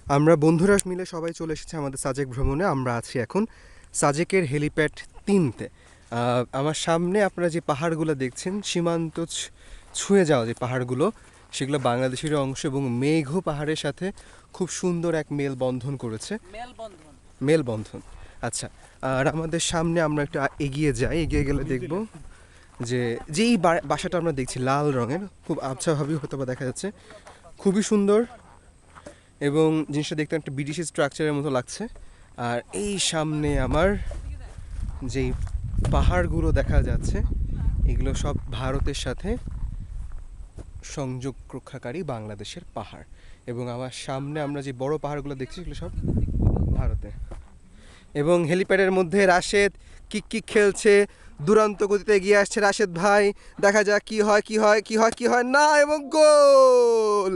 আমরা বন্ধুরা মিলে সবাই চলে এসেছি আমাদের সাজেক ভ্রমণে। আমরা আছি এখন সাজেকের হেলিপ্যাড 3-তে। আমার সামনে আপনারা যে পাহাড়গুলো দেখছেন, সীমান্ত ছুঁয়ে যাওয়া যে পাহাড়গুলো, সেগুলো বাংলাদেশের অংশ এবং মেঘও পাহাড়ের সাথে খুব সুন্দর এক মেলবন্ধন করেছে। মেলবন্ধন। আচ্ছা, আর আমাদের সামনে আমরা একটু এগিয়ে যাই, এগিয়ে গেলে দেখব যে যেই বাসাটা আমরা দেখছি লাল রঙের, খুব আবছাভাবেই হয়তো বা দেখা যাচ্ছে, খুবই সুন্দর এবং জিনিসটা দেখতে একটা বিদেশি স্ট্রাকচারের মতো লাগছে। আর এই সামনে আমার যেই পাহাড়গুলো দেখা যাচ্ছে, এগুলো সব ভারতের সাথে সংযোগ রক্ষাকারী বাংলাদেশের পাহাড়। এবং আমার সামনে আমরা যে বড় পাহাড়গুলো দেখছি, এগুলো সব ভারতে। এবং হেলিপ্যাডের মধ্যে রাশেদ কিক কিক খেলছে, দুরন্ত গতিতে এগিয়ে আসছে রাশেদ ভাই। দেখা যাক কি হয়, কি হয়, কি হয়, কি হয় না, এবং গোল।